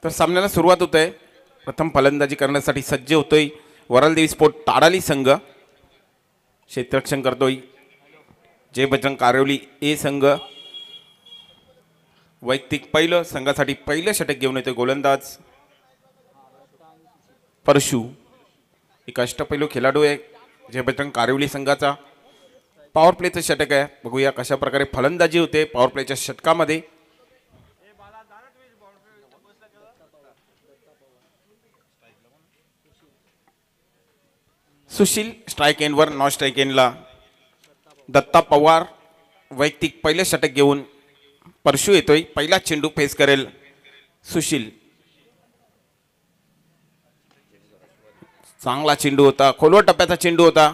तर सामन्याला सुरुवात होत आहे. प्रथम फलंदाजी करण्यासाठी सज्ज होतोय वरालदेवी स्पोर्ट ताडाली संघ. क्षेत्ररक्षण करतोय जय बजरंग कारिवली ए संघ. वैयक्तिक पहिलं संघासाठी पहिलं षटक घेऊन येतोय गोलंदाज परशु. एक अष्टपैलू खेळाडू आहे जय बजरंग कारिवली संघाचा. पॉवर प्लेचं षटक आहे. बघूया कशा प्रकारे फलंदाजी होते पॉवर प्लेच्या षटकामध्ये. सुशील स्ट्राईक एंडवर, नॉन स्ट्राईक एंडला दत्ता पवार. वैयक्तिक पहिलं षटक घेऊन परशु येतोय. पहिला चेंडू फेस करेल सुशील. चांगला चेंडू होता, खोलवर टप्प्याचा चेंडू होता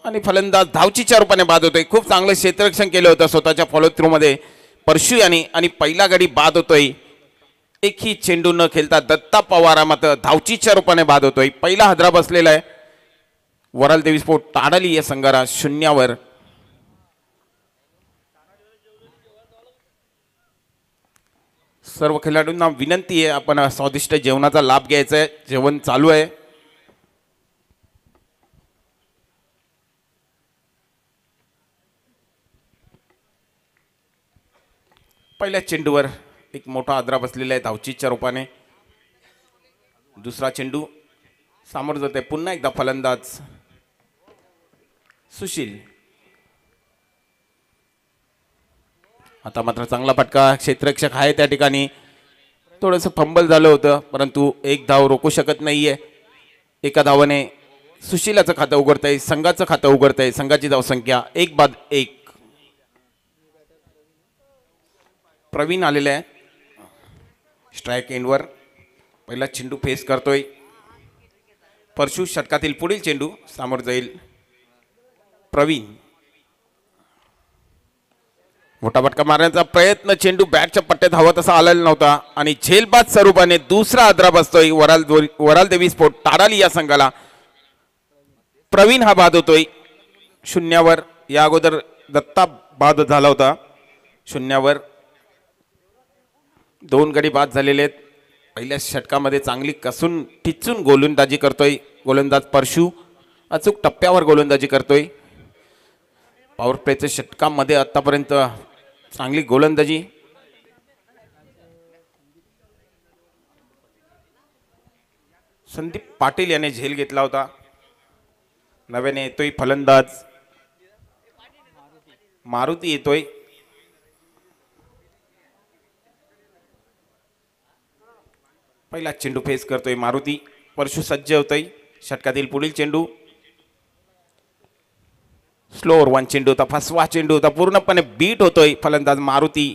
आणि फलंदाज धावचीच्या रूपाने बाद होतोय. खूप चांगलं क्षेत्ररक्षण केलं होतं स्वतःच्या फॉलो थ्रू मध्ये परशु यांनी आणि पहिला गडी बाद होतोय. एकही चेंडू न खेळता दत्ता पवार मात्र धावचीच्या रूपाने बाद होतोय. पहिला हादरा बसलेला आहे वरालदेवी स्पोर्ट ताडाली या संघाला 0वर. सर्व खेळाडूंना विनंती आहे आपण स्वादिष्ट जेवणाचा लाभ घ्यायचा आहे. जेवण चालू आहे. पहिल्या चेंडूवर एक मोठा आदरा बसलेला आहे धावचीच्या रूपाने. दुसरा चेंडू सामोर जाते. पुन्हा एकदा फलंदाज सुशील. आता मात्र चांगला फटका. क्षेत्ररक्षक आहे त्या ठिकाणी. थोडंसं फंबल झालं होतं परंतु एक धाव रोखू शकत नाहीये. एका धावाने सुशीलाचं खातं उघडतंय, संघाचं खातं उघडतंय. संघाची धावसंख्या 1-1. प्रवीण आलेला आहे स्ट्राईक एंडवर. पहिला चेंडू फेस करतोय परशु. षटकातील पुढील चेंडू सामोर जाईल प्रवीण. मोठा फटका मारण्याचा प्रयत्न. चेंडू बॅटच्या पट्ट्यात हवा तसा आलेला नव्हता आणि झेलबाद स्वरूपाने दुसरा आदरा बसतोय वरालदेवी स्पोर्ट ताडाली या संघाला. प्रवीण हा बाद होतोय 0वर. या अगोदर दत्ता बाद झाला होता 0वर. 2 गडी बाद झालेले आहेत. पहिल्या षटकामध्ये चांगली कसून टिचून गोलंदाजी करतोय गोलंदाज परशु. अचूक टप्प्यावर गोलंदाजी करतोय. पॉवर प्लेच्या षटकामध्ये आतापर्यंत चांगली गोलंदाजी. संदीप पाटील याने झेल घेतला होता. नव्याने येतोय फलंदाज मारुती येतोय. पहिला चेंडू फेस करतोय मारुती. परशु सज्ज होतोय. षटकातील पुढील चेंडू स्लोअर 1 चेंडू होता. फसवा चेंडू होता. पूर्णपणे बीट होतोय फलंदाज मारुती.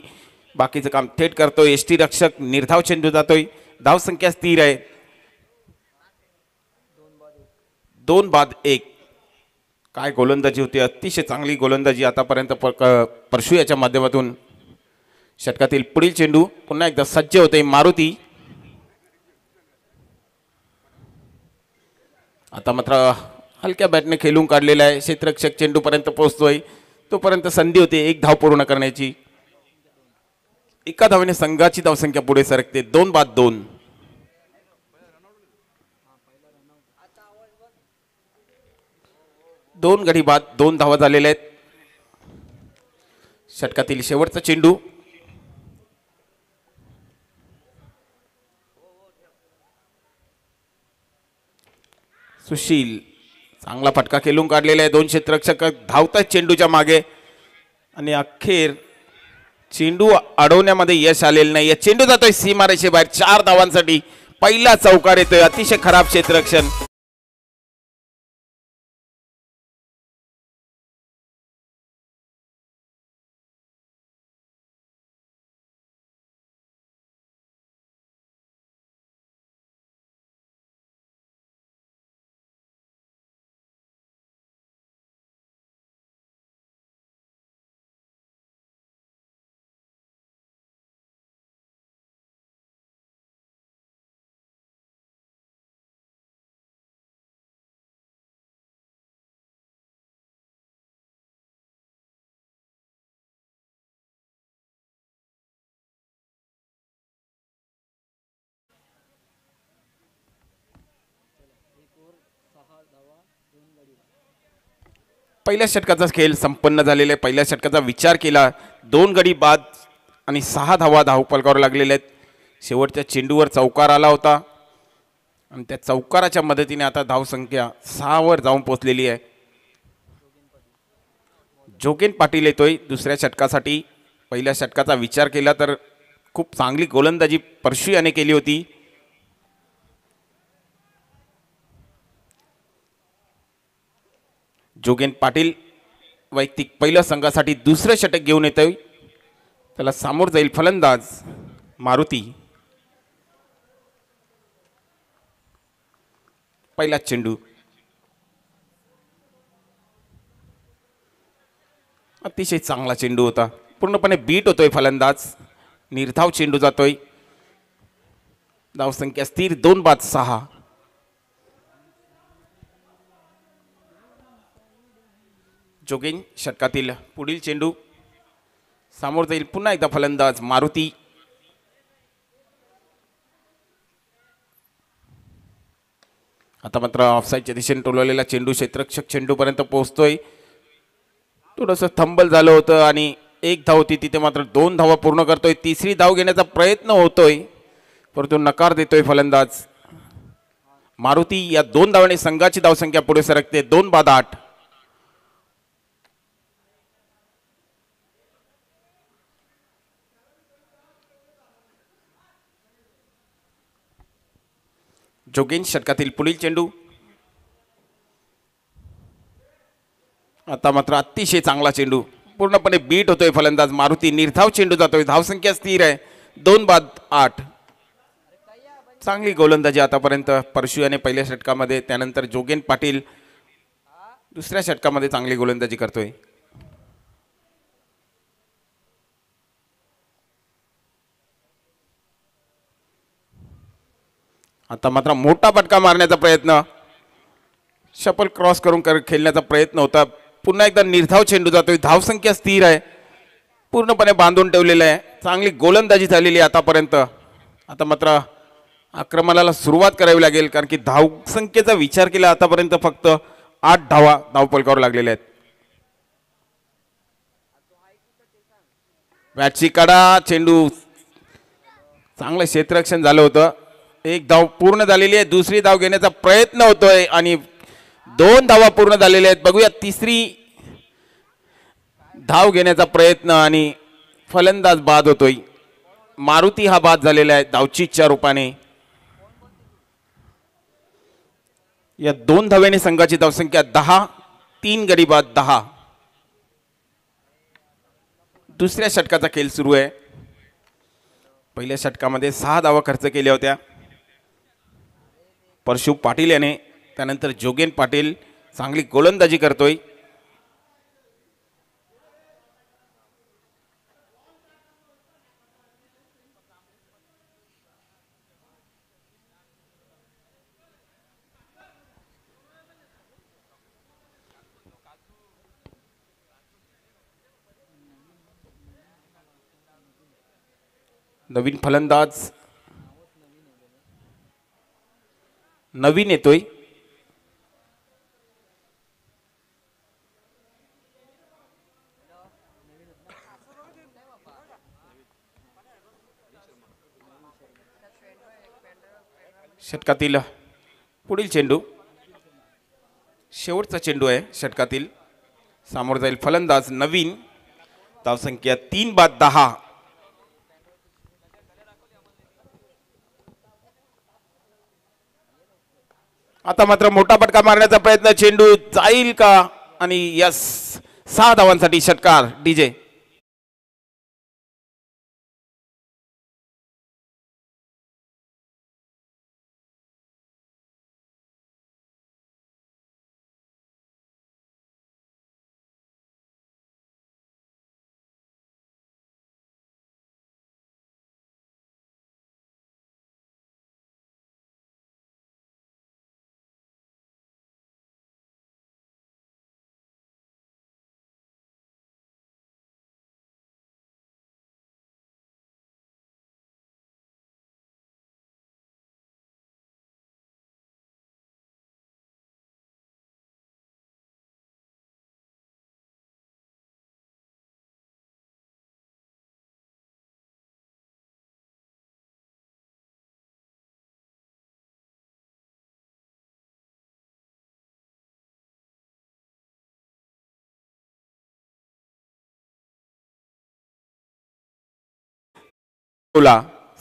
बाकीचं काम थेट करतोय. एसटी रक्षक निर्धाव चेंडू जातोय. धावसंख्या स्थिर आहे 2-1. काय गोलंदाजी होती. अतिशय चांगली गोलंदाजी आतापर्यंत परशु याच्या माध्यमातून. षटकातील पुढील चेंडू पुन्हा एकदा सज्ज होते मारुती. आता मात्र हलक्या बॅटने खेळून काढलेला आहे. क्षेत्ररक्षक चेंडू पर्यंत पोहोचतोय. तोपर्यंत संधी होते एक धाव पूर्ण करण्याची. एका धावेने संघाची धावसंख्या पुढे सरकते 2-2. दोन गडी बाद 2 धावा झालेल्या आहेत. षटकातील शेवटचा चेंडू सुशील. चांगला फटका खेळून काढलेला आहे. 2 क्षेत्ररक्षक धावतात चेंडूच्या मागे आणि अखेर चेंडू अडवण्यामध्ये यश आलेलं नाही. या चेंडू जातोय सीमारेषे बाहेर 4 धावांसाठी. पहिला चौकार येतोय. अतिशय खराब क्षेत्ररक्षण. पहिल्या षटकाचा खेळ संपन्न झालेला आहे. पहिल्या षटकाचा विचार केला, 2 गडी बाद आणि 6 धावा धावफलकावर लागलेल्या आहेत. शेवटच्या चेंडूवर चौकार आला होता आणि त्या चौकाराच्या मदतीने आता धावसंख्या 6 वर जाऊन पोहोचलेली आहे. जोगेन पाटील येतोय दुसऱ्या षटकासाठी. पहिल्या षटकाचा विचार केला तर खूप चांगली गोलंदाजी परशू याने केली होती. जोगेन पाटील वैयक्तिक पहिल्या संघासाठी दुसरं षटक घेऊन येतोय. त्याला सामोर जाईल फलंदाज मारुती. पहिला चेंडू अतिशय चांगला चेंडू होता. पूर्णपणे बीट होतोय फलंदाज. निर्धाव चेंडू जातोय. धावसंख्या स्थिर 2 बाद 6. जोगेन षटकातील पुढील चेंडू समोर जाईल पुन्हा एकदा फलंदाज मारुती. आता मात्र ऑफसाईडच्या दिशेने टोलवलेला चेंडू क्षेत्ररक्षक चेंडूपर्यंत पोहोचतोय. थोडंसं थंबल झालं होतं आणि 1 धाव होती, तिथे मात्र 2 धावा पूर्ण करतोय. तिसरी धाव घेण्याचा प्रयत्न होतोय परंतु नकार देतोय फलंदाज मारुती. या 2 धावांनी संघाची धावसंख्या पुढे सरकते 2 बाद 8. जोगेन षटकातील पुढील चेंडू आता मात्र अतिशय चांगला चेंडू. पूर्णपणे बीट होतोय फलंदाज मारुती. निर्धाव चेंडू जातोय. धावसंख्या स्थिर आहे 2 बाद 8. चांगली गोलंदाजी आतापर्यंत परशू याने पहिल्या षटकामध्ये. त्यानंतर जोगेन पाटील दुसऱ्या षटकामध्ये चांगली गोलंदाजी करतोय. आता मात्र मोठा फटका मारण्याचा प्रयत्न, शपल क्रॉस करून खेळण्याचा प्रयत्न होता. पुन्हा एकदा निर्धाव चेंडू जातोय. धावसंख्या स्थिर आहे. पूर्णपणे बांधून ठेवलेलं आहे. चांगली गोलंदाजी झालेली आहे आतापर्यंत. आता मात्र आक्रमणाला सुरुवात करावी लागेल कारण की धावसंख्येचा विचार केला आतापर्यंत फक्त 8 धावा धावफलकावर लागलेल्या आहेत. बॅटची कडा चेंडू चांगलं क्षेत्ररक्षण झालं होतं. 1 धाव पूर्ण झालेली आहे. दुसरी धाव घेण्याचा प्रयत्न होतोय आणि 2 धावा पूर्ण झालेल्या आहेत. बघूया तिसरी धाव घेण्याचा प्रयत्न आणि फलंदाज बाद होतोय. मारुती हा बाद झालेला आहे धावचीच्या रूपाने. या 2 धावेने संघाची धावसंख्या 10. 3 गडी बाद 10. दुसऱ्या षटकाचा खेळ सुरू आहे. पहिल्या षटकामध्ये 6 धावा खर्च केल्या होत्या परशु पाटील याने. त्यानंतर जोगेन पाटील चांगली गोलंदाजी करतोय. नवीन फलंदाज नवीन येतोय. षटकातील पुढील चेंडू शेवटचा चेंडू आहे षटकातील. समोर जाईल फलंदाज नवीन. धावसंख्या 3 बाद 10. आता मात्र मोठा फटका मारण्याचा प्रयत्न. चेंडू जाईल का आणि यस 6 धावांसाठी षटकार डीजे.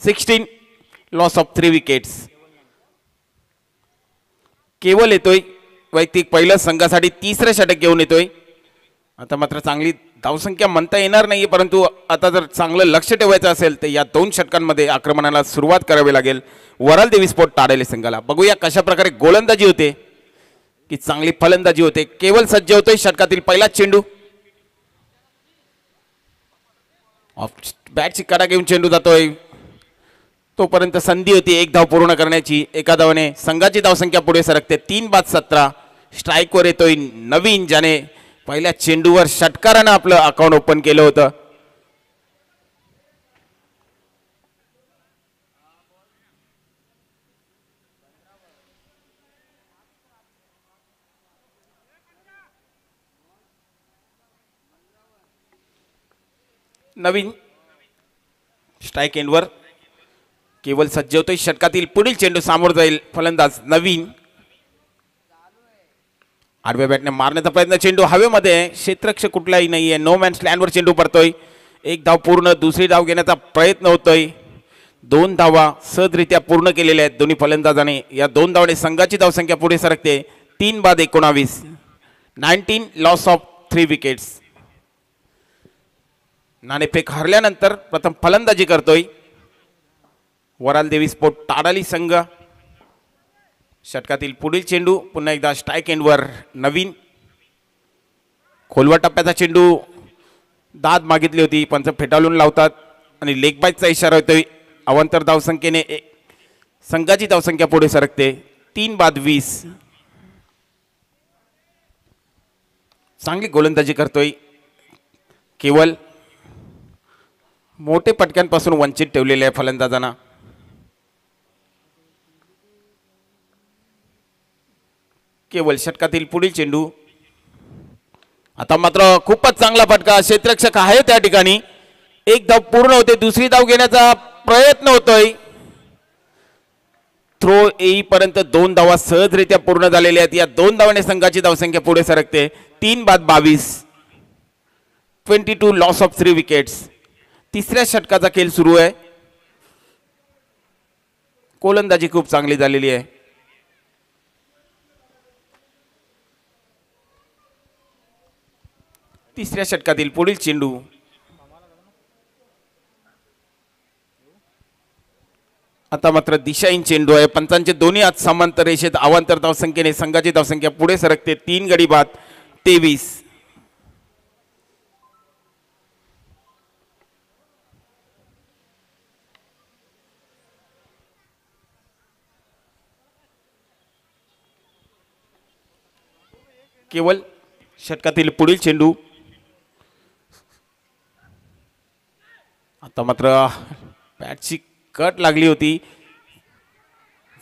16 loss of 3 wickets. केवल येतोय वैयक्तिक पहिलं संघासाठी तिसरं षटक घेऊन येतोय. आता मात्र चांगली धावसंख्या म्हणता येणार नाही, परंतु आता जर चांगलं लक्ष ठेवायचं असेल तर या 2 षटकांमध्ये आक्रमणाला सुरुवात करावी लागेल वराल देवी स्पोर्ट ताडेले संघाला. बघूया कशा प्रकारे गोलंदाजी होते की चांगली फलंदाजी होते. केवल सज्ज होतोय षटकातील पहिला चेंडू. ऑफ बॅटची कडा घेऊन चेंडू जातोय. तोपर्यंत संधी होती एक धाव पूर्ण करण्याची. एका धावाने संघाची धावसंख्या पुढे सरकते. 3-17. स्ट्राईकवर येतोय नवीन, ज्याने पहिल्या चेंडूवर षटकारानं आपलं अकाउंट ओपन केलं होतं. नवीन स्ट्राईक एंडवर केवल सज्ज होतोय. षटकातील पुढील चेंडू सामोर जाईल फलंदाज नवीन. आडव्या बॅटने मारण्याचा प्रयत्न, चेंडू हवेमध्ये, क्षेत्ररक्षक कुठलाही नाहीये. नो मॅन्स लँडवर चेंडू पडतोय. एक धाव पूर्ण, दुसरी धाव घेण्याचा प्रयत्न होतोय. 2 धावा सहजरित्या पूर्ण केलेल्या आहेत दोन्ही फलंदाजाने. या 2 धावाने संघाची धावसंख्या पुढे सरकते. 3-19. 19 लॉस ऑफ 3 विकेट्स. नाणेफेक हरल्यानंतर प्रथम फलंदाजी करतोय वराल देवी स्पोर्ट ताडाली संघ. षटकातील पुढील चेंडू पुन्हा एकदा स्ट्राईक एंडवर नवीन. खोलवा टप्प्याचा चेंडू, दाद मागितली होती, पंच फेटाळून लावतात आणि लेग बायचा इशारा होतोय. अवांतर धावसंख्येने संघाची धावसंख्या पुढे सरकते. 3-20. चांगली गोलंदाजी करतोय केवल. मोठे पटक्यांपासून वंचित ठेवलेले आहे फलंदाजांना. केवल षटकातील पुढील चेंडू. आता मात्र खूपच चांगला फटका, क्षेत्ररक्षक आहे त्या ठिकाणी. एक धाव पूर्ण होते, दुसरी धाव घेण्याचा प्रयत्न होतोय. थ्रो येईपर्यंत 2 धावा सहजरित्या पूर्ण झालेल्या आहेत. या 2 धावाने संघाची धावसंख्या पुढे सरकते. 3-22. 22 लॉस ऑफ 3 विकेट्स. तिसऱ्या षटकाचा खेळ सुरू आहे. गोलंदाजी खूप चांगली झालेली आहे. तिसऱ्या षटकातील पुढील चेंडू. आता मात्र दिशाहीन चेंडू आहे. पंचांचे दोन्ही हात समांतर रेषेत. अवांतर धावसंख्येने संघाची धावसंख्या पुढे सरकते. 3 गडी बाद 23. केवल षटकातील पुढील चेंडू. आता मात्र बॅटची कट लागली होती.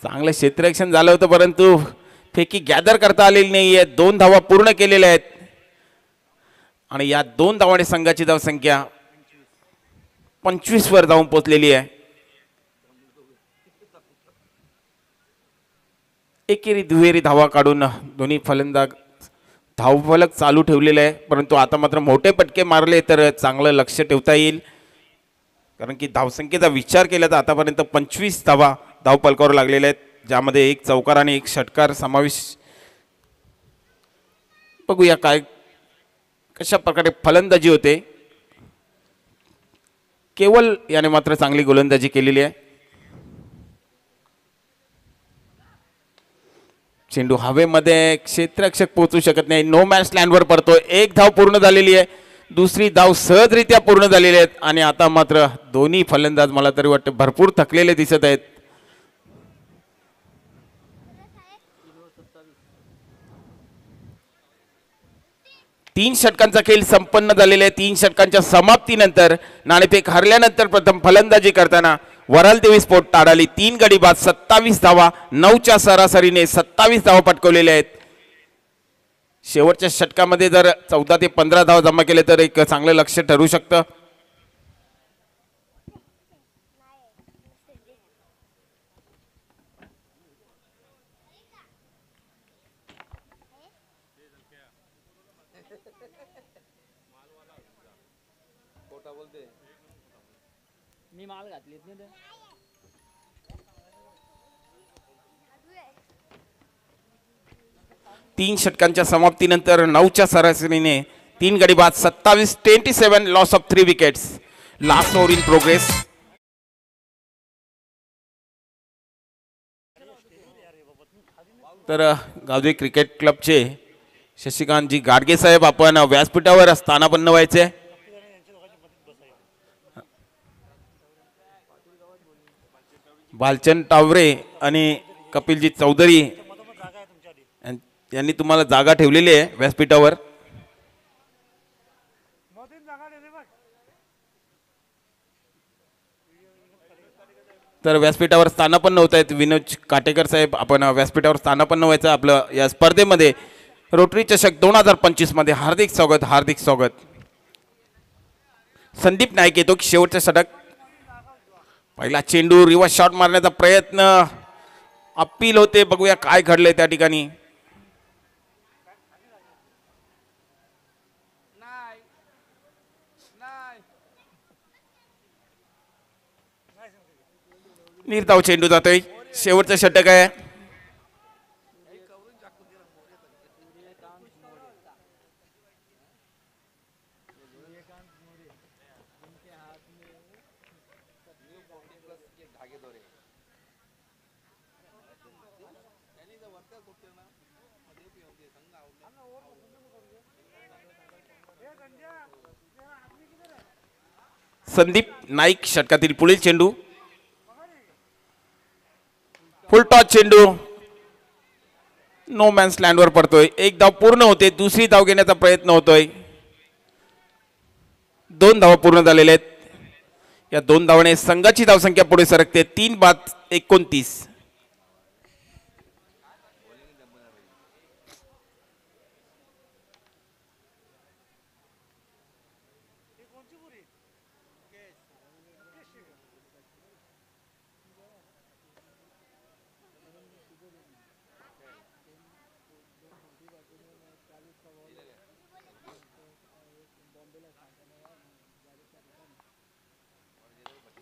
चांगलं क्षेत्ररक्षण झालं होतं, परंतु फेकी गॅदर करता आलेली नाहीये. 2 धावा पूर्ण केलेल्या आहेत आणि या 2 धावाने संघाची धावसंख्या 25 वर जाऊन पोहोचलेली आहे. एकेरी दुहेरी धावा काढून दोन्ही फलंदाज धावफलक चालू ठेवलेलं आहे, परंतु आता मात्र मोठे पटके मारले तर चांगलं लक्ष ठेवता येईल. कारण की धावसंख्येचा विचार केला तर आतापर्यंत 25 धावा धावफलकावर लागलेल्या आहेत, ज्यामध्ये 1 चौकार आणि 1 षटकार समावेश. बघूया काय कशा प्रकारे फलंदाजी होते. केवल याने मात्र चांगली गोलंदाजी केलेली आहे. चेंडू हवेमध्ये, क्षेत्ररक्षक पोहोचू शकत नाही. नो मॅन्स लँडवर पडतोय. 1 धाव पूर्ण झालेली आहे, दुसरी धाव सहजरित्या पूर्ण झालेली आहेत आणि आता मात्र दोन्ही फलंदाज मला तरी वाटते भरपूर थकलेले दिसत आहेत. तीन षटकांचा खेळ संपन्न झालेला आहे. 3 षटकांच्या समाप्तीनंतर नाणेफेक हरल्यानंतर प्रथम फलंदाजी करताना वराल देवी स्पोर्ट ताडाली 3 गडी बाद 27 धावा, 9च्या सरासरीने 27 धावा पटकवलेल्या आहेत. शेवटच्या षटकामध्ये जर 14 ते 15 धावा जमा केले तर एक चांगलं लक्ष ठरू शकतं. तीन षटकांच्या समाप्तीनंतर 9च्या सरासरीने 3 गडी बाद 27-27 loss of 3 wickets. Last over in progress. तर गावदेवी क्रिकेट क्लबचे शशिकांतजी गाडगे साहेब आपण व्यासपीठावर स्थानापन्न व्हायचे. भालचंद टावरे आणि कपिलजी चौधरी यांनी तुम्हाला जागा ठेवलेली आहे व्यासपीठावर. तर व्यासपीठावर स्थानापन्न होत आहेत विनोद काटेकर साहेब. आपण व्यासपीठावर स्थानापन्न व्हायचं. आपलं या स्पर्धेमध्ये रोटरी चषक 2025 मध्ये हार्दिक स्वागत, हार्दिक स्वागत. संदीप नाईक येतो की शेवटचा षटक. पहिला चेंडू रिव्हर्स शॉट मारण्याचा प्रयत्न, अपील होते. बघूया काय घडलंय त्या ठिकाणी. निर्धाव चेंडू जातोय. शेवटचा षटक आहे. संदीप नाईक षटकातील पुढील चेंडू. फुल टॉस चेंडू नो मॅन्स लँडवर पडतोय. एक धाव पूर्ण होते. दुसरी धाव घेण्याचा प्रयत्न होतोय. 2 धावा पूर्ण झालेल्या आहेत. या 2 धावाने संघाची धावसंख्या पुढे सरकते 3 बाद 29.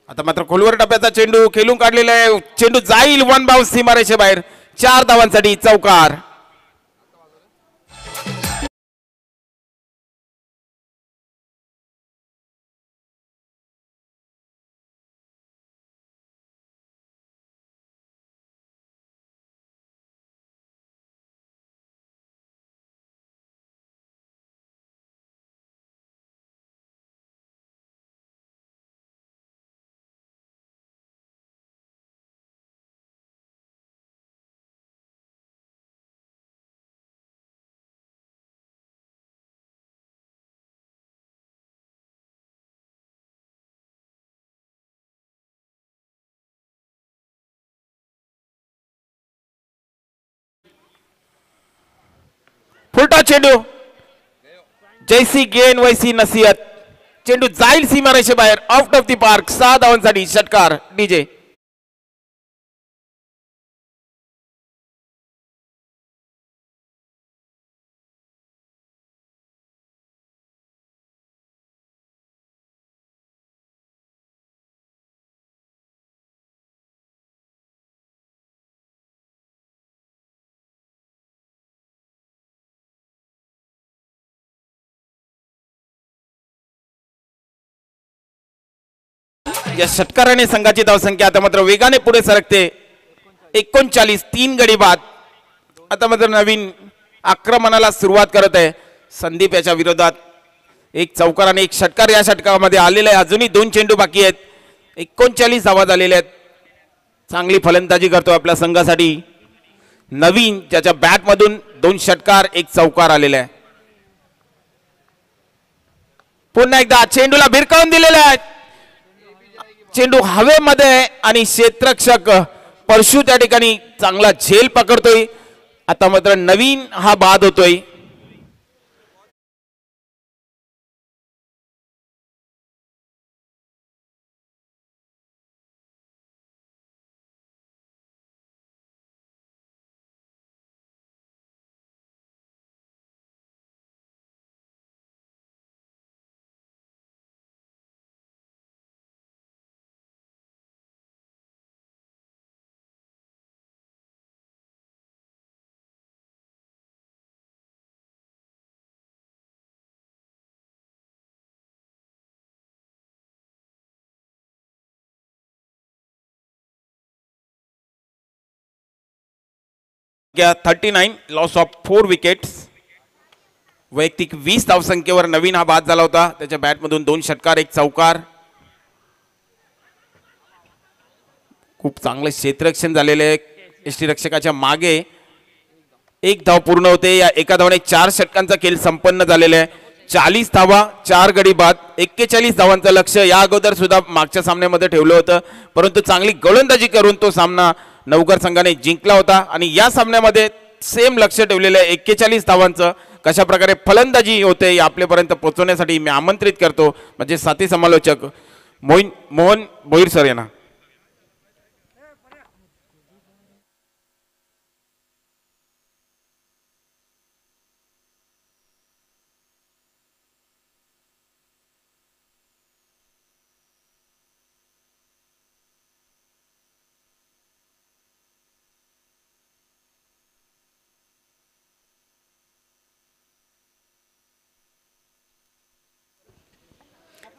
आता मात्र खोलवर टप्प्याचा चेंडू खेळून काढलेला आहे. चेंडू जाईल वन बाउन्स सीमारेषे बाहेर. 4 धावांसाठी चौकार. फुलटॉस चेंडू जैसी गेन वैसी नसीहत. चेंडू जाईल सीमारेषे बाहेर आउट ऑफ दी पार्क. 6 धावांसाठी षटकार डीजे. या षटकाराने संघाची धावसंख्या आता मात्र वेगाने पुढे सरकते 39. 3 गडी बाद. आता मात्र नवीन आक्रमणाला सुरुवात करत आहे संदीप याच्या विरोधात. एक चौकार आणि एक षटकार या षटकामध्ये आलेला आहे. अजूनही 2 चेंडू बाकी आहेत. 39 धावा झालेल्या आहेत. चांगली फलंदाजी करतो आपल्या संघासाठी नवीन, ज्याच्या बॅट मधून 2 षटकार 1 चौकार आलेला आहे. पुन्हा एकदा चेंडूला भिरकावून दिलेला आहे. चेंडू हवेमध्ये आणि क्षेत्ररक्षक परशु त्या ठिकाणी चांगला झेल पकडतोय. आता मात्र नवीन हा बाद होतोय. 39 लॉस ऑफ 4 विकेट्स. वैयक्तिक 20 धावसंख्येवर नवीन हा बाद झाला होता. त्याच्या बॅटमधून 2 षटकार 1 चौकार. खूप चांगले क्षेत्ररक्षण झालेले. यष्टीरक्षकाच्या मागे 1 धाव पूर्ण होते. या एका धावाने 4 षटकांचा खेळ संपन्न झालेला आहे. 40 धावा 4 गडी बाद 41 धावांचं लक्ष या अगोदर सुद्धा मागच्या सामन्यामध्ये ठेवलं होतं, परंतु चांगली गोलंदाजी करून तो सामना नवघर संघाने जिंकला होता. आणि या सामन्यामध्ये सेम लक्ष ठेवलेलं आहे 41 धावांचं. कशा प्रकारे फलंदाजी होते आपल्यापर्यंत पोहोचवण्यासाठी मी आमंत्रित करतो म्हणजे साथी समालोचक मोहन भोईर सर यांना.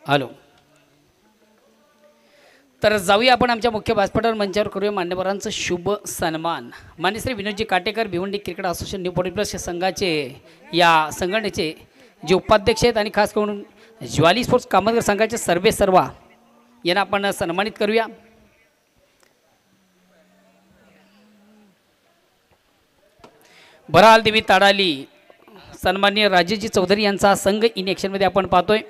हॅलो. तर जाऊया आपण आमच्या मुख्य व्यासपीठावर मंचावर करूया मान्यवरांचं शुभ सन्मान. मान्य Shri Vinodji Katekar Bhiwandi cricket association new 40+ या संघाचे या संघटनेचे जे उपाध्यक्ष आहेत आणि खास करून ज्वाली स्पोर्ट्स कामगार संघाचे सर्वा यांना आपण सन्मानित करूया. बराल देवी ताडाली सन्माननीय राजेशजी चौधरी यांचा संघ इन ॲक्शनमध्ये आपण पाहतोय.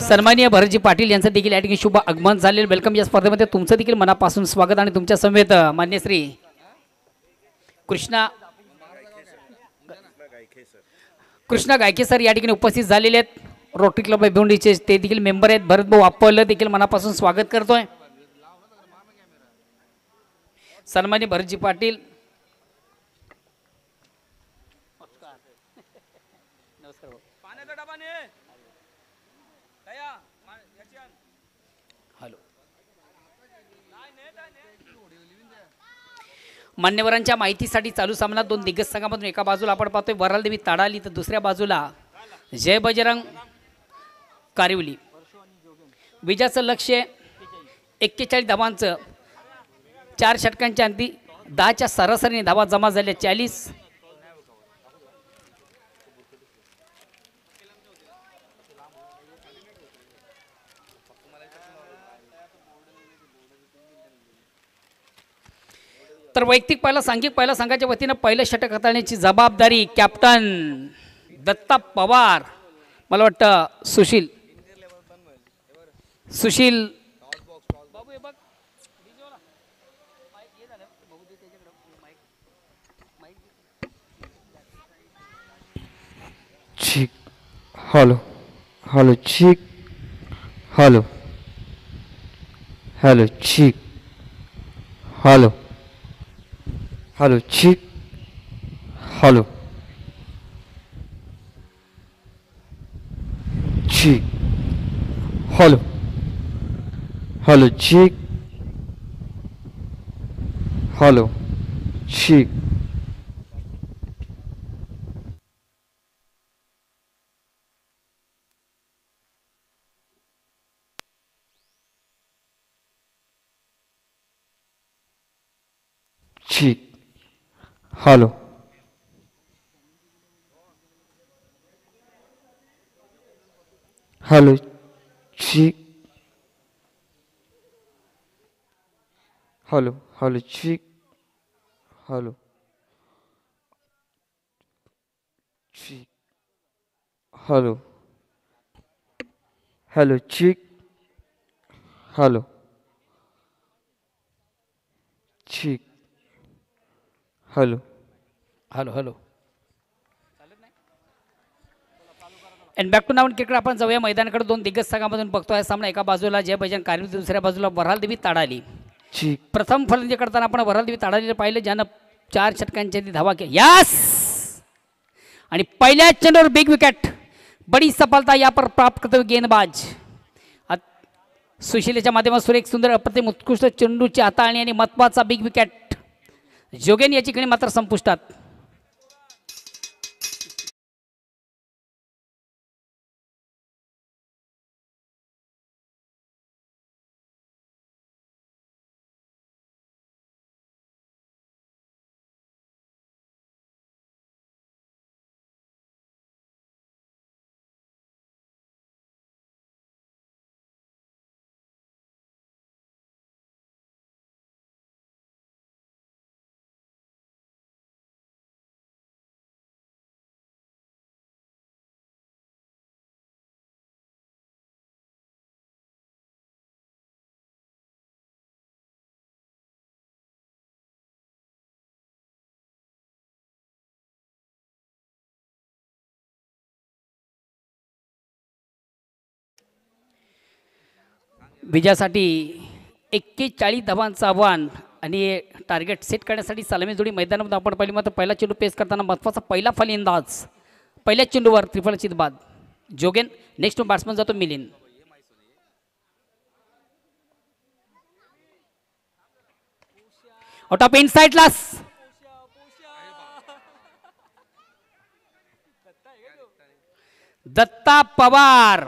सन्माननीय भरतजी पाटील यांचं देखील या ठिकाणी शुभ आगमन झालेलं. वेलकम. या स्पर्धेमध्ये तुमचं देखील मनापासून स्वागत आणि तुमच्या समेत मान्य श्री कृष्णा गायके सर या ठिकाणी उपस्थित झालेले आहेत. रोटरी क्लब भिवंडीचे ते देखील मेंबर आहेत. भरत भाऊ आपलं देखील मनापासून स्वागत करतोय. सन्माननीय भरतजी पाटील मान्यवरांच्या माहितीसाठी चालू सामना 2 दिग्गज संघामधून एका बाजूला आपण पाहतोय वरालदेवी ताडाली तर दुसऱ्या बाजूला जय बजरंग कारिवली. विजयाचं लक्ष 41 धावांचं 4 षटकांच्या अंती 10च्या सरासरीने धावा जमा झाल्या 40. तर वैयक्तिक पहिला संघाच्या वतीनं पहिलं षटक हाताळण्याची जबाबदारी कॅप्टन दत्ता पवार, मला वाटतं सुशील चीक हॅलो हॅलो चीक हॅलो हॅलो चीक हॅलो हॅलो चीक हॅलो चीक हॅलो हॅलो चीक हॅलो चीक चीक hello Hello, cheek. Hello, cheek. Hello, cheek. Hello, cheek. Hello, cheek. Hello. Hello and back to नाऊन क्रिकेट. आपण जाऊया मैदानाकडे. दोन दिग्गज संघामधून बघतो आहे सामना. एका बाजूला जय बजरंग कारवी, दुसऱ्या बाजूला वऱ्हालदेवी ताडाली. Cheek. प्रथम फलंदाजी करताना आपण वऱ्हालदेवी ताडालीला पाहिलं, ज्यानं 4 षटकांच्या धावा केल्या. यास आणि पहिल्या चेंडूवर बिग विकेट. बडी सफलता या पर प्राप्त करतो गेंदबाज. सुशीलेच्या माध्यमातून एक सुंदर अप्रतिम उत्कृष्ट चेंडूची हाताळणी आणि महत्वाचा बिग विकेट. जोगेन याची खेळी मात्र संपुष्टात. विजयासाठी 41 धावांचं आव्हान आणि टार्गेट सेट करण्यासाठी सलामी जोडी मैदानामध्ये आपण पाहिली. मात्र पहिला चेंडू पेस करताना महत्त्वाचा पहिला फलंदाज. पहिल्या चेंडूवर त्रिफळाची बाद जोगेन. नेक्स्ट बॅट्समन जातो मिलिंद. आउट ऑफ इनसाइड लास. दत्ता पवार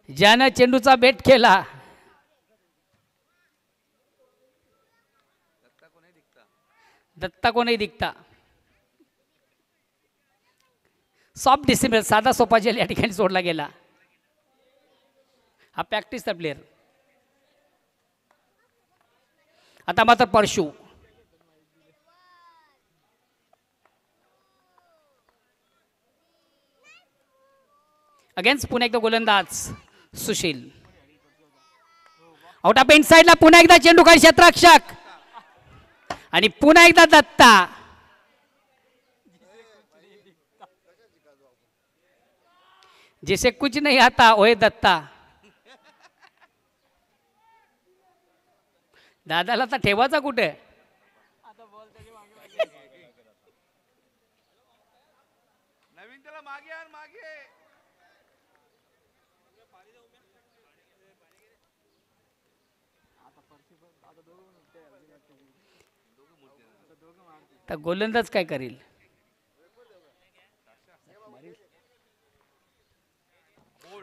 ज्यानं चेंडूचा बेट केला. दत्ता को नहीं दिखता. सॉफ्ट डिसिप्लिन, साधा सोपा जेल या ठिकाणी सोडला गेला. हा प्रॅक्टिसचा प्लेअर. आता मात्र परशू. अगेन्स्ट पुन्हा एकदा गोलंदाज सुशील. आउट ऑफ इनसाइडला पुन्हा एकदा चेंडू काही क्षेत्ररक्षक आणि पुन्हा एकदा दत्ता. जिसे कुछ नहीं आता ओए दत्ता. दादाला तर ठेवायचा कुठे. तर गोलंदाज काय करेल.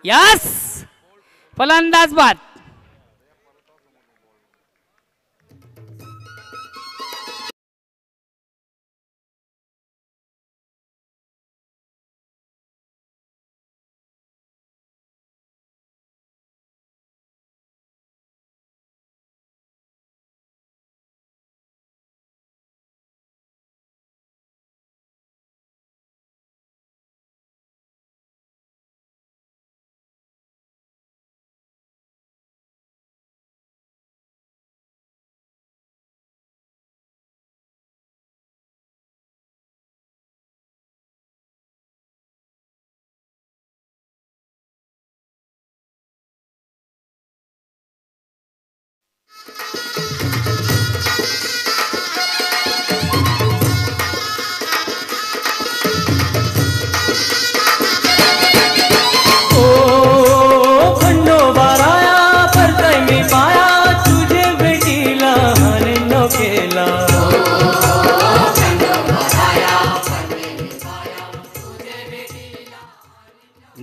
यस फलंदाज बाद.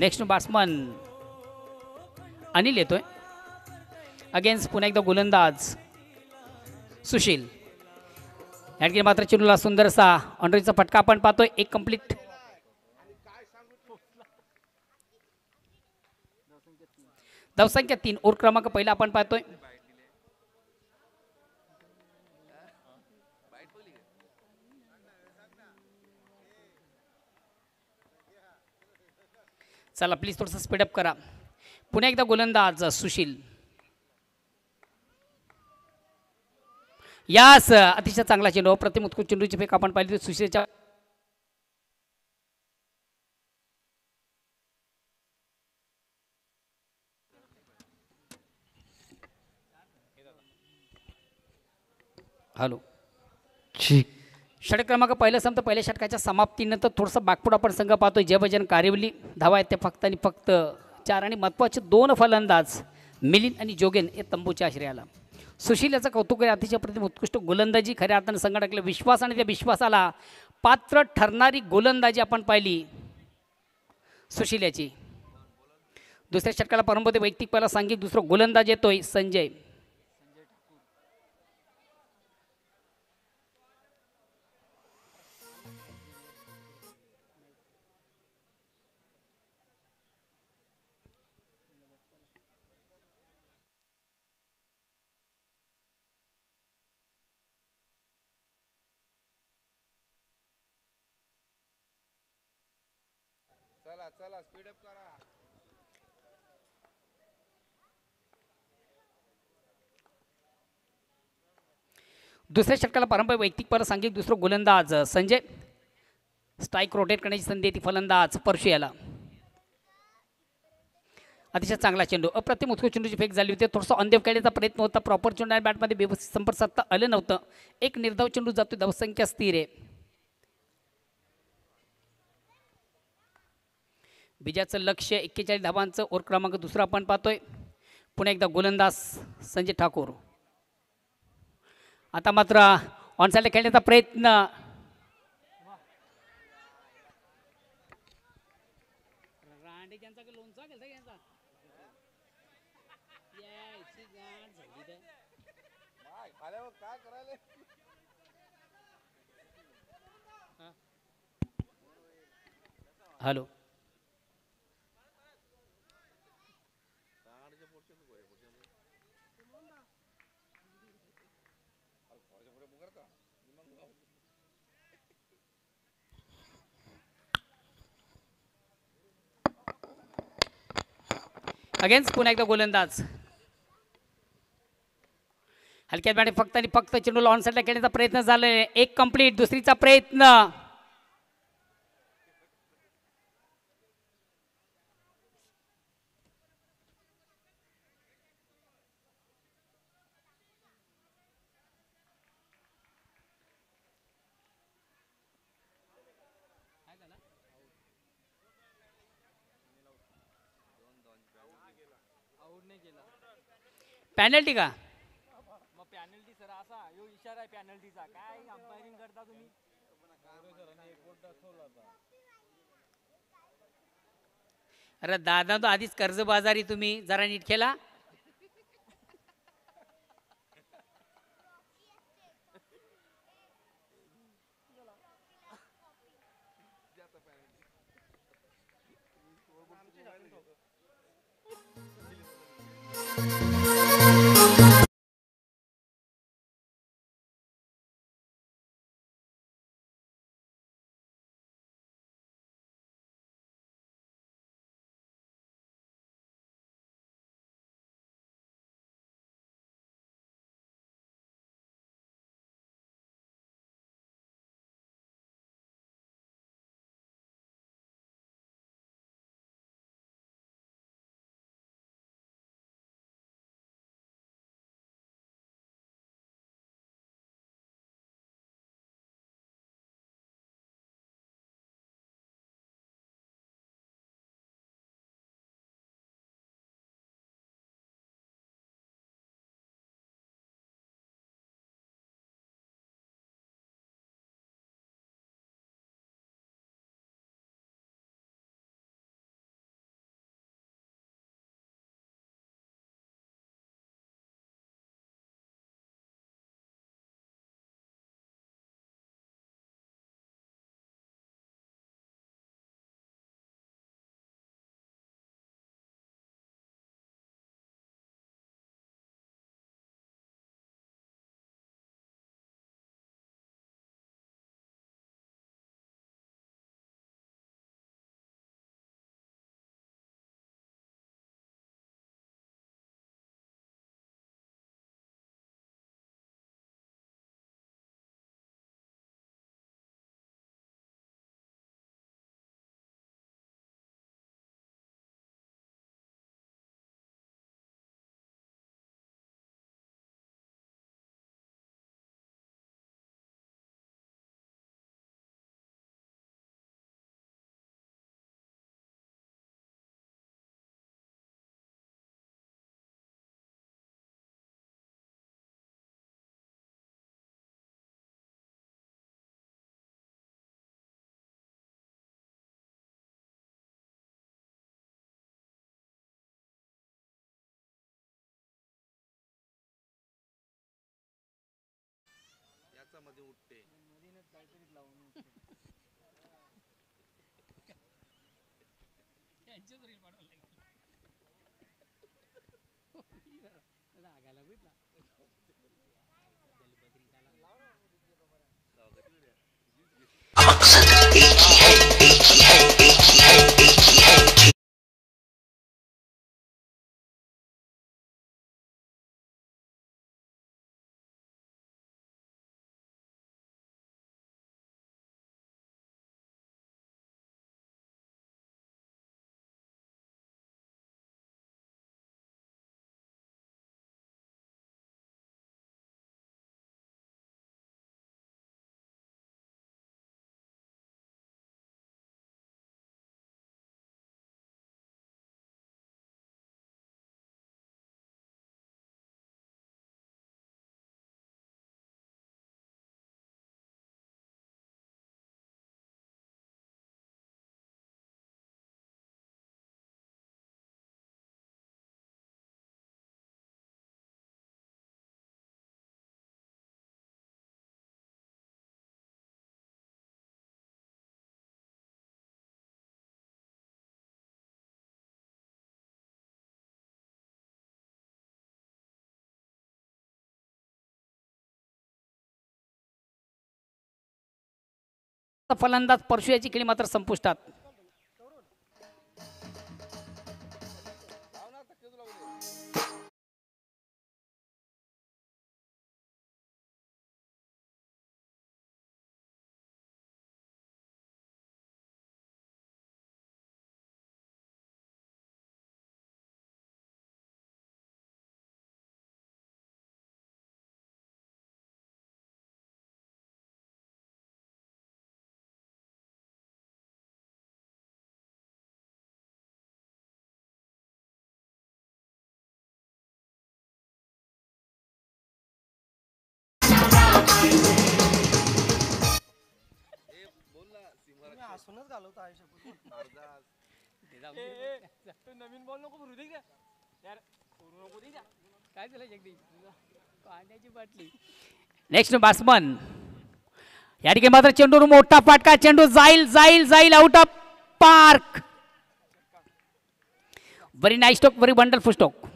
नेक्स्ट बॅट्समन अनिल येतोय. अगेन्स्ट पुन्हा एकदा गोलंदाज सुशील. या ठिकाणी मात्र चेंडूला सुंदरसा ऑनरीचा फटका आपण पाहतोय. एक कंप्लीट. धावसंख्या 3 ओव्हर क्रमांक पहिला आपण पाहतोय. चला प्लीज थोडंसं स्पीडअप करा. पुन्हा एकदा गोलंदाज सुशील. यास अतिशय चांगला चेंडू. अप्रतिम उत्कृष्ट चेंडूची फेक आपण पाहिली सुशीलच्या. हॅलो. चिक षटक क्रमांक पहिला संपतं. पहिल्या षटकाच्या समाप्तीनंतर थोडंसं बागपूड आपण संघ पाहतोय. जय बजरंग कारिवली. धावा आहेत ते फक्त आणि फक्त 4 आणि महत्त्वाचे 2 फलंदाज मिलिंद आणि जोगेन हे तंबूच्या आश्रयाला. सुशील याचं कौतुक आहे. अतिशय प्रतिम उत्कृष्ट गोलंदाजी. खऱ्या अर्थानं संघटकला विश्वास आणि त्या विश्वासाला पात्र ठरणारी गोलंदाजी आपण पाहिली सुशील याची. दुसऱ्या षटकाला परंपरे वैयक्तिक पहिला सांघिक दुसरा गोलंदाज येतोय संजय. दुसऱ्या षटकाला पारंपरिक वैयक्तिक पहिला सांघिक दुसरा गोलंदाज संजय. स्ट्राईक रोटेट करण्याची संधी ती फलंदाज परशु याला. अतिशय चांगला चेंडू. अप्रतिम उत्कृष्ट चेंडूची फेक झाली होती. थोडंसं ऑन द खेळण्याचा प्रयत्न होता. प्रॉपर चेंडू बॅटमध्ये व्यवस्थित संपर्क साधता आलं नव्हतं. एक निर्धाव चेंडू जातो. धावसंख्या स्थिर आहे. विजयाचं लक्ष्य 41 धावांचं. ओव्हर क्रमांक दुसरा आपण पाहतोय. पुन्हा एकदा गोलंदाज संजय ठाकूर. आता मात्र ऑन साईडला खेळण्याचा प्रयत्न. हॅलो. अगेन्स्ट पुन्हा एकदा गोलंदाज. हलक्यात बॅट फक्त आणि फक्त चेंडूला ऑन साईडला खेळण्याचा प्रयत्न झालाय. एक कंप्लीट. दुसरीचा प्रयत्न. पॅनल्टी का? पॅनल्टी सर असा यो इशारा आहे पॅनल्टीचा. काय अंपायरिंग करता तुम्ही? अरे दादा तो आधीच कर्जबाजारी. तुम्ही जरा नीट खेळा. फलंदाज परशु याची खेळी मात्र संपुष्टात. नवीन बॉल नको भरू दे का यार, भरू नको दे का. काय झालं जगदीश, पाण्याची बाटली. नेक्स्ट बॅट्समन या ठिकाणी मात्र चेंडूवर मोठा फटका, चेंडू जाईल जाईल जाईल out of park. Very nice stroke, very wonderful stroke.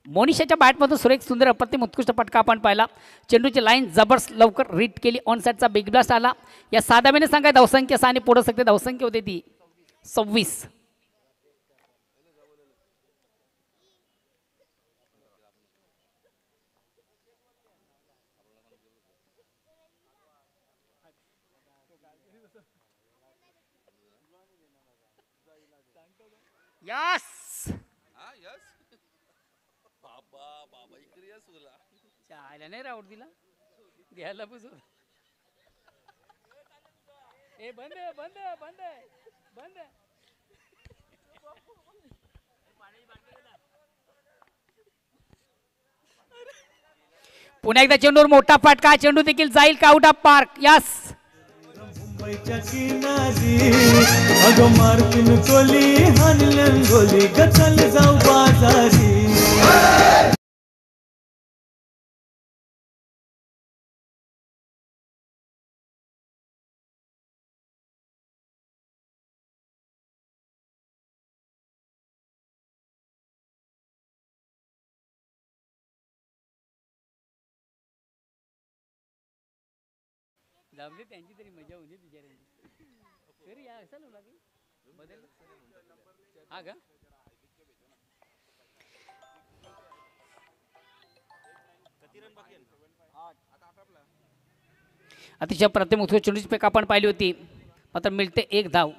मोनिशाच्या बॅटमधून सुरेख सुंदर अप्रतिम उत्कृष्ट फटका आपण पाहिला. चेंडूची लाईन जबरदस्त लवकर रीड केली. ऑन साईडचा बिग ब्लास्ट आला. या साधाव्याने सांगा धावसंख्या असा आणि पुढे सकते धावसंख्या होते ती 26. यस चायला नाही राऊट दिला घ्यायला पुजू. ए बंद आहे, बंद आहे, बंद आहे, बंद आहे. पुन्हा एकदा चेंडूवर मोठा फटका, चेंडू देखील जाईल का आउट ऑफ पार्क. यस मुंबईच्या किनारी अगं मार्किन कोली हानलन गोली गचल जाऊ बाजारी. दाबली त्यांची तरी मजा होती बिचाऱ्यांची. तरी या असाल बदल हा का. अतिशय प्रतिम उत्कृष्ट चेंडूची पेक आपण पाहिली होती, मात्र मिळते एक धाव.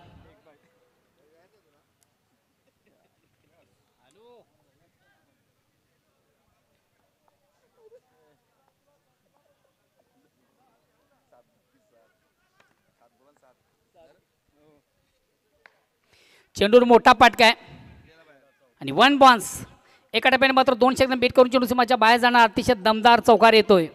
चेंडूवर मोठा पाटका आहे आणि 1 बॉन्स. एका टप्प्याने मात्र 2 सेकंद बेट करून चेंडू माझ्या बाहेर जाणार. अतिशय दमदार चौकार येतोय.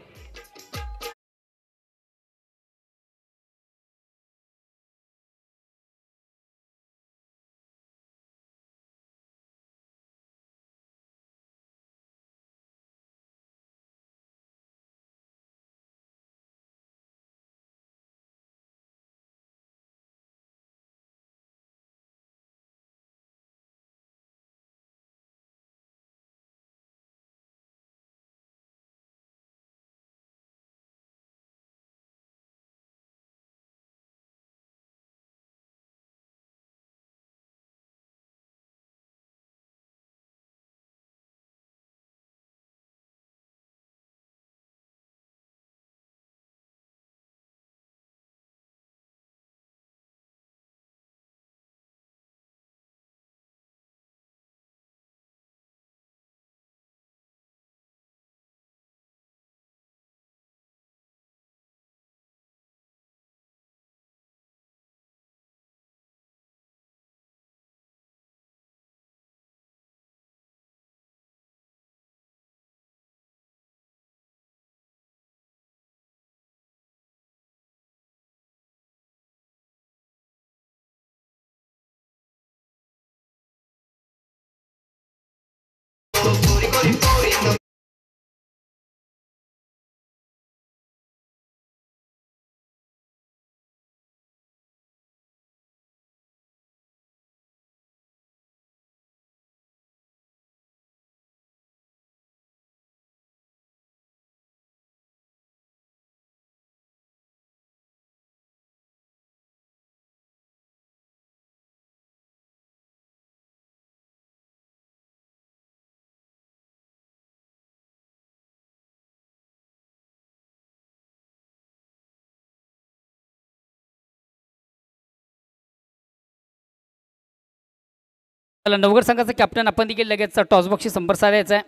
चला नवगड संघाचा कॅप्टन आपण देखील लगेच टॉस बॉक्सशी संपर्क साधायचा आहे.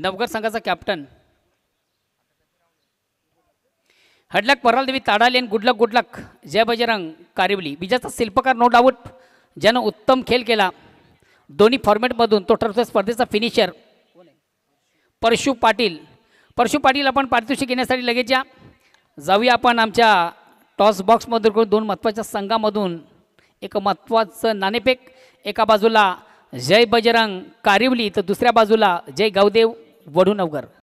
नवगड संघाचा कॅप्टन हडलक वरालदेवी ताडाली आणि गुडलक जय बजरंग कारिवली. विजयाचा शिल्पकार नो डाऊट ज्यानं उत्तम खेळ केला दोन्ही फॉर्मॅटमधून तो ठरतो स्पर्धेचा फिनिशर परशु पाटील आपण पारितोषिक घेण्यासाठी लगेच या जाऊया आपण आमच्या टॉस बॉक्समधून दोन महत्त्वाच्या संघामधून एक महत्त्वाचं नाणेफेक. एका बाजूला जय बजरंग कारिवली तर दुसऱ्या बाजूला जय गावदेव वडू नवगर.